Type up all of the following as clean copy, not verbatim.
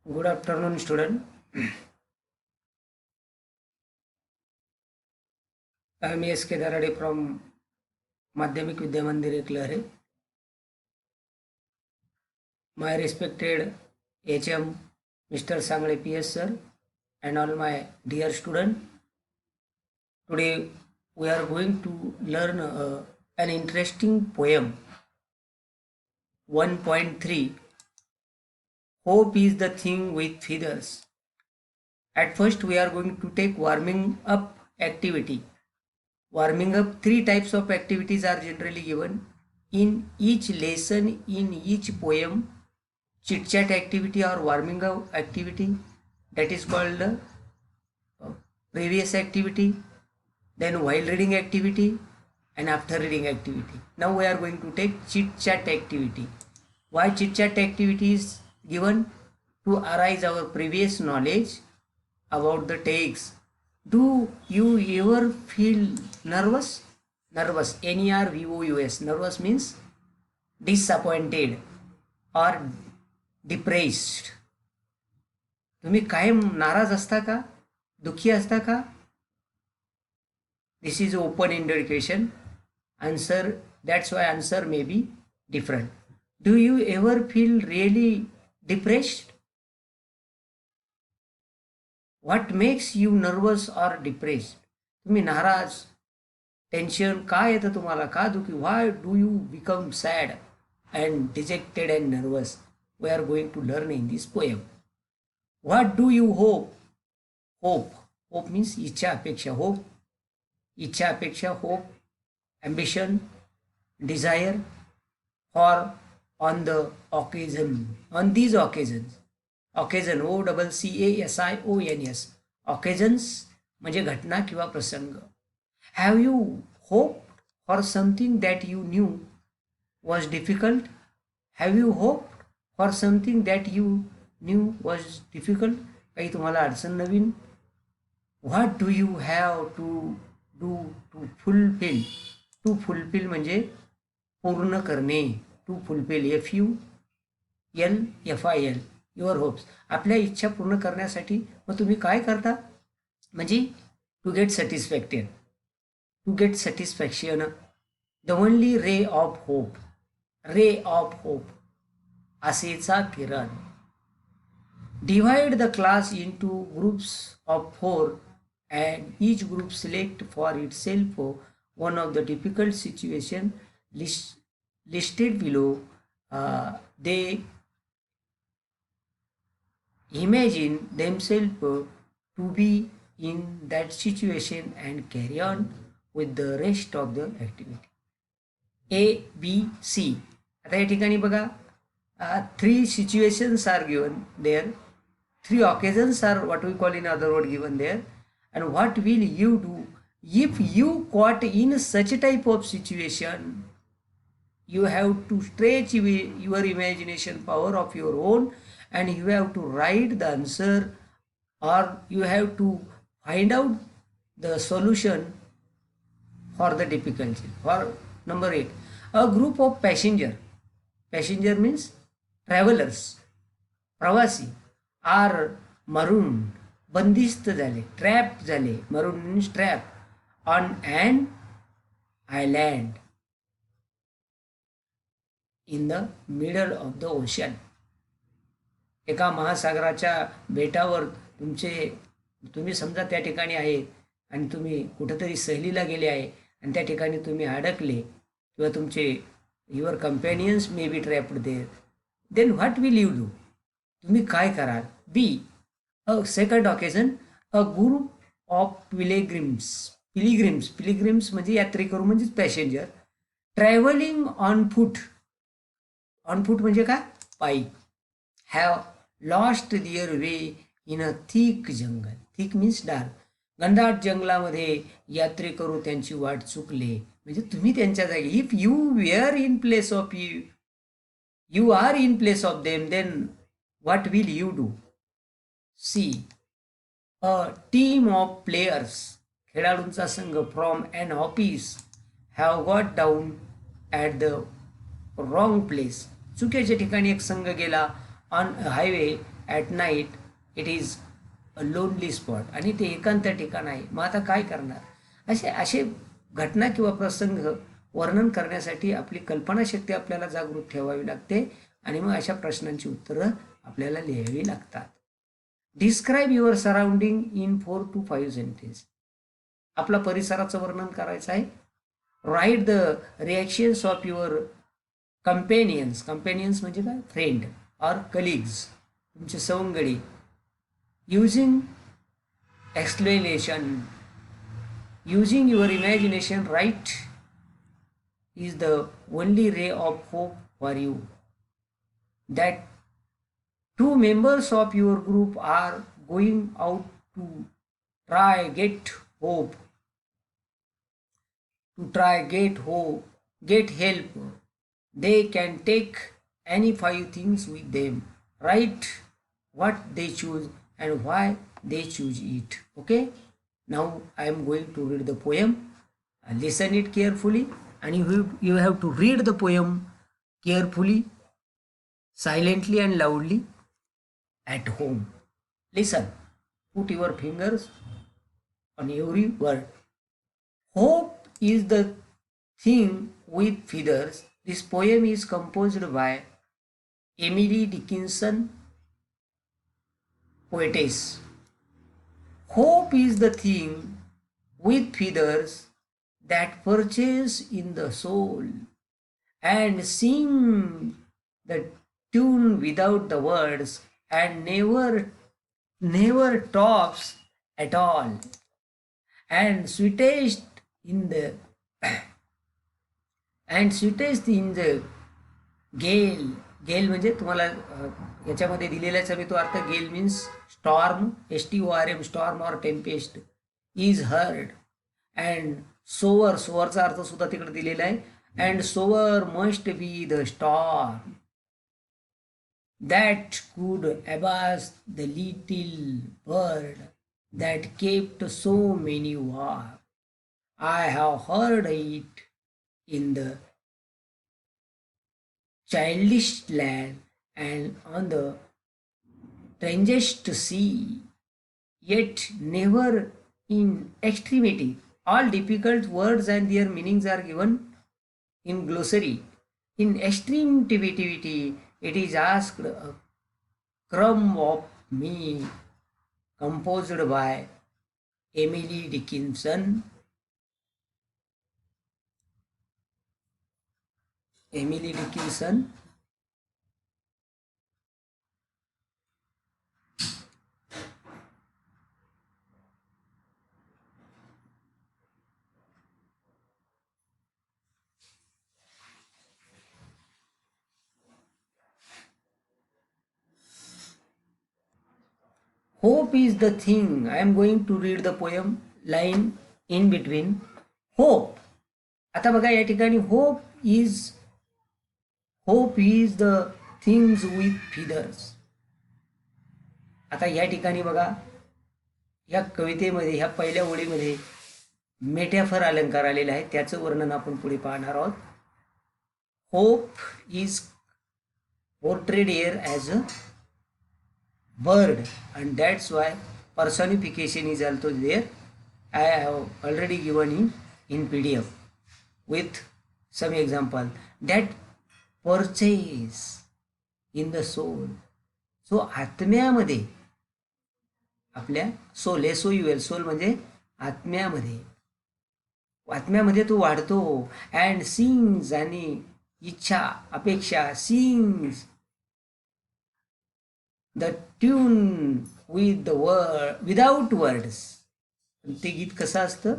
Good afternoon, student. I am S.K. Darade from Madhyamik Vidya Mandir Eklare. My respected HM, Mr. Sangle PS sir, and all my dear student. Today we are going to learn an interesting poem. 1.3 Hope is the thing with feathers. At first we are going to take warming up activity. Warming up, three types of activities are generally given in each lesson, in each poem. Chit chat activity or warming up activity, that is called previous activity, then while reading activity, and after reading activity. Now we are going to take chit chat activity. Why chit chat activity is given? To arise our previous knowledge about the text. Do you ever feel nervous? Nervous, Nervous. Nervous means disappointed or depressed. तुम्ही कायम नाराज असता का? दुःखी असता का? This is open-ended question. Answer, that's why answer may be different. Do you ever feel really depressed? What makes you nervous or depressed? तुम्ही नाराज, टेन्शन का येतं तुम्हाला? का दुःखी? Why do you become sad and dejected and nervous? We are going to learn in this poem. What do you hope? Hope. Hope means इच्छा अपेक्षा. Hope. इच्छा अपेक्षा. Hope. Ambition. Desire. For on the occasion. On these occasions. Occasion. OCCASIONS. Occasions म्हणजे घटना किंवा प्रसंग. Have you hoped for something that you knew was difficult? Have you hoped for something that you knew was difficult? काही तुम्हाला अडचण नवीन? What do you have to do to fulfill? To fulfill म्हणजे पूर्ण करणे. To fulfill, FULFIL, your hopes. आपल्या इच्छा पूर्ण करण्यासाठी मग तुम्ही काय करता? म्हणजे to get satisfacted, to get satisfaction. The only ray of hope, ray of hope, आशेचा किरण. Divide the class into groups of 4 and each group select for itself one of the difficult situation listed below. They imagine themselves to be in that situation and carry on with the rest of the activity. A, B, C. आता या ठिकाणी बघा, 3 situations are given there. 3 occasions are what we call in other word given there. And what will you do if you caught in such a type of situation? You have to stretch your imagination power of your own and you have to write the answer, or you have to find out the solution for the difficulty. For number 8, a group of passenger means travelers, प्रवासी, are marooned, बंदिस्त झाले, trap झाले. maroon means trap on an island in the middle of the ocean. एका महासागराच्या बेटावर तुम्ही समजा त्या ठिकाणी आहे आणि तुम्ही कुठेतरी सहलीला गेले आहे आणि त्या ठिकाणी तुम्ही अडकले किंवा तुमचे your companions may be trapped there. Then what will you do? तुम्ही काय कराल? B, a second occasion, a group of pilgrims म्हणजे यात्रेकरू म्हणजेच पॅसेंजर, ट्रॅव्हलिंग ऑन फूट म्हणजे काय? पायी. Have lost their way in a thick jungle. Thick means dark. घनदाट जंगलामध्ये यात्रेकरू त्यांची वाट चुकले. म्हणजे तुम्ही त्यांच्या जागी. If you were in place of you are in place of them, then what will you do? See, a team of players, खेळाडूंचा संघ, from an office have got down at the wrong place. चुकीच्या ठिकाणी एक संघ गेला. On highway at night it is a lonely spot, आणि ते एकांत ठिकाण आहे. मग आता काय करणार? असे असे घटना किंवा प्रसंग वर्णन करण्यासाठी आपली कल्पनाशक्ती आपल्याला जागृत ठेवावी लागते, आणि मग अशा प्रश्नांची उत्तरं आपल्याला लिहावी लागतात. Describe your surrounding in 4 to 5 sentence. आपला परिसराचं वर्णन करायचं आहे. Write the reactions of your companions. Companions म्हणजे काय? फ्रेंड ऑर कलिग्स, तुमचे सवंगडी. Using explanation. Using your imagination write is the only ray of hope for you. That two members of your group are going out to try get hope, to try get help. They can take any 5 things with them. Write what they choose and why they choose it. Okay, now I am going to read the poem. Listen it carefully, and you have to read the poem carefully, silently and loudly at home. Listen, put your fingers on every word. Hope is the thing with feathers. This poem is composed by Emily Dickinson, poetess. Hope is the thing with feathers that perches in the soul and sing the tune without the words and never stops at all, and sweetest in the gale. गेल म्हणजे तुम्हाला याच्यामध्ये दिलेल्याचा मी तो अर्थ. Gale means storm, STORM, storm or tempest, is heard. And सोवरचा अर्थ सुद्धा तिकडे दिलेला आहे. And sore must be the storm that could abash the little bird that kept so many warm. I have heard it in the childish land and on the strangest sea, yet never in extremity. All difficult words and their meanings are given in glossary. In extremity, it is asked a crumb of me, composed by Emily Dickinson. Emily Dickinson. Hope is the thing. I am going to read the poem line in between. Hope. आता बघा या ठिकाणी hope is the things with feathers. आता या ठिकाणी बघा या कवितेमध्ये ह्या पहिल्या ओळीमध्ये मेटॅफर अलंकार आलेला आहे, त्याचं वर्णन आपण पुढे पाहणार आहोत. Hope is portrayed here as a bird, and that's why personification is also there. I have already given in PDF with some example that perches in the soul. So आत्म्यामध्ये आपल्या सोल, SOUL, सोल म्हणजे आत्म्यामध्ये तो वाढतो. And sings, आणि इच्छा अपेक्षा, sings the tune with the word without words. ते गीत कसं असतं?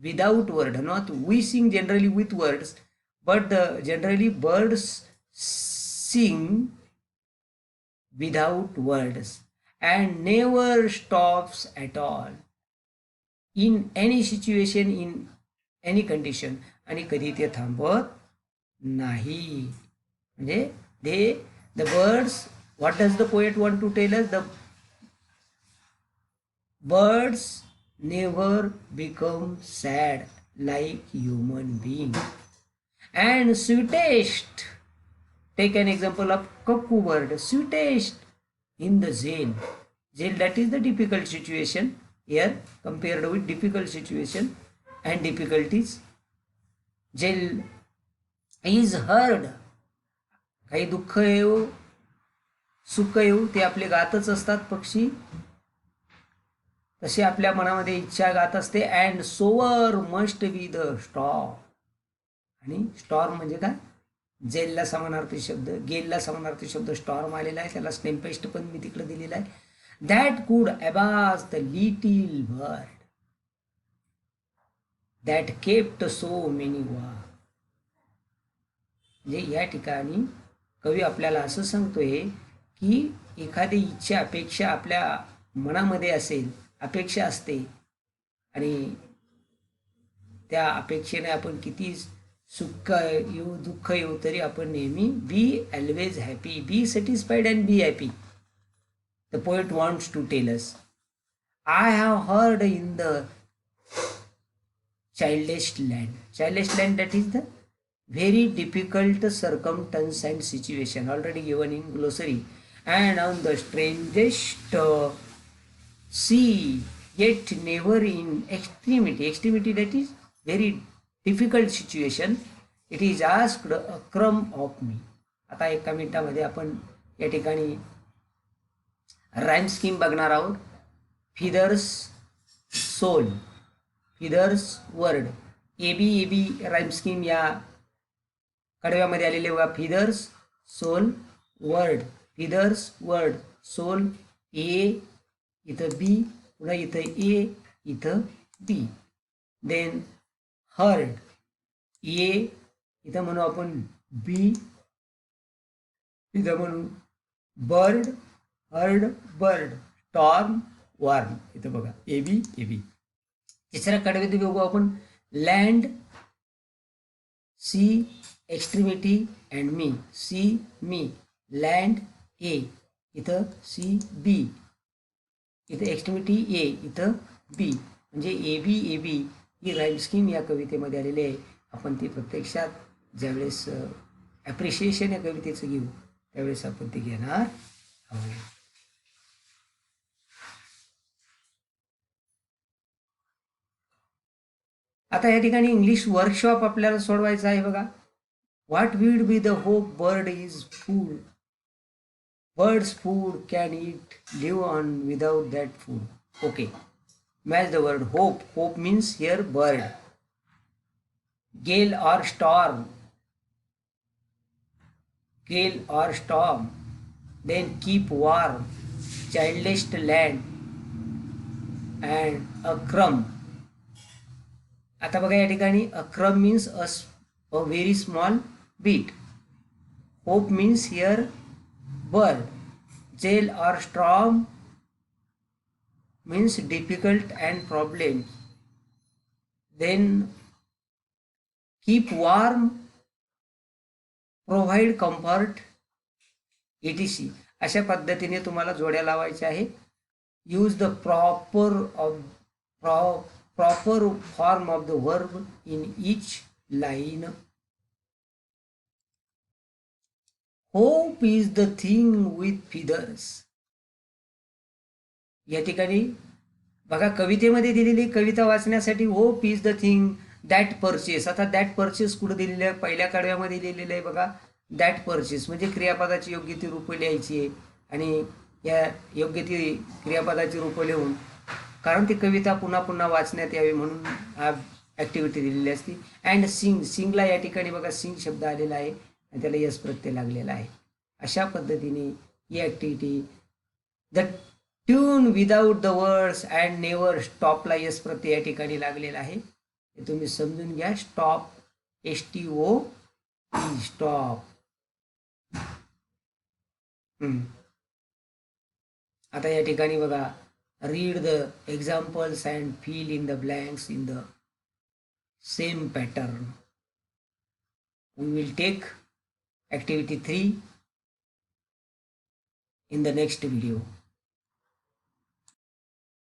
Without word. Not we sing generally with words, but generally birds sing without words and never stops at all, in any situation, in any condition. आणि कधी ते थांबत नाही. म्हणजे the birds, what does the poet want to tell us? The birds never become sad like human being. And sweetest, take an example of cuckoo bird. Sweetest in the jail. Jail, that is the difficult situation here compared with difficult situation and difficulties. Jail is heard. काही दुःख येऊ सुख येऊ ते आपले गातच असतात पक्षी, तसे आपल्या मनामध्ये इच्छा गात असते. And sore must be the storm. आणि स्टॉर्म म्हणजे काय? जेलला समानार्थी शब्द, गेलला समानार्थी शब्द स्टॉर्म आलेला आहे, त्याला स्टेम्पेस्ट पण मी तिकडे दिलेला आहे. दॅट कुड अबाज the little bird that kept so many वा. म्हणजे या ठिकाणी कवी आपल्याला असं सांगतोय की एखादी इच्छा अपेक्षा आपल्या मनामध्ये असेल, अपेक्षा असते, आणि त्या अपेक्षेने आपण किती सुख येऊ दुःख येऊ तरी आपण नेहमी be always happy, be satisfied and be happy. The poet wants to tell us. I have heard in the childish land. Childish land, that is the very difficult circumstance and situation already given in glossary. And on the strangest sea, yet never in extremity. Extremity, that is very difficult situation. It is asked a crumb of me. आता एका मिनिटामध्ये आपण या ठिकाणी rhyme scheme बघणार आहोत. Feathers soul, feathers word, A B rhyme scheme या कडव्यामध्ये आलेले बघा. Feathers soul word, feathers word soul, A इथं बी, पुन्हा इथं ए इथं बी. देन हर्ड, ए इथं म्हणू आपण बी, इथं म्हणू bird, heard bird, storm warm, इथं बघा ए बी. तिसऱ्या कडव्यात बघू आपण land, sea extremity and me, sea me, land A, इथं सी बी, इथं एक्स्ट्रीमिटी ए, इथं बी. म्हणजे A B he rhyme scheme या कवितेमध्ये आलेली आहे. आपण ती प्रत्यक्षात ज्यावेळेस ॲप्रिशिएशन या कवितेचं घेऊ त्यावेळेस आपण ते घेणार आहोत. आता या ठिकाणी इंग्लिश वर्कशॉप आपल्याला सोडवायचा आहे बघा. What would be the hope bird is food, birds food can it live on without that food. Okay, match the word hope. Hope means here bird. Gale or storm, gale or storm. Then keep warm, childless land, and a crumb. आता बघा या ठिकाणी a crumb means a very small bit. Hope means here bird. Gale or storm means difficult and problems. Then keep warm, provide comfort, etc. अशा पद्धतीने तुम्हाला जोड्या लावायच्या आहे. Use the proper form of the verb in each line. Hope is the thing with feathers. या ठिकाणी बघा कवितेमध्ये दिलेली कविता वाचण्यासाठी hope is the thing that purchase. आता दॅट परचेस कुठं दिलेलं आहे? पहिल्या कडव्यामध्ये लिहिलेलं आहे बघा. दॅट परचेस म्हणजे क्रियापदाची योग्य ती रूपं लिहायची आहे, आणि या योग्य ती क्रियापदाची रूपं लिहून, कारण ती कविता पुन्हा पुन्हा वाचण्यात यावी म्हणून हा ॲक्टिव्हिटी दिलेली असते. अँड सिंग, सिंगला या ठिकाणी बघा सिंग शब्द आलेला आहे आणि त्याला यस प्रत्यय लागलेला आहे. अशा पद्धतीने ही activity. The tune without the words and never स्टॉपला यस प्रत्यय या ठिकाणी लागलेला आहे. हे तुम्ही समजून घ्या. Stop, STOP, stop. आता या ठिकाणी बघा, read the examples and fill in the blanks in the same pattern. We will take activity 3 in the next video.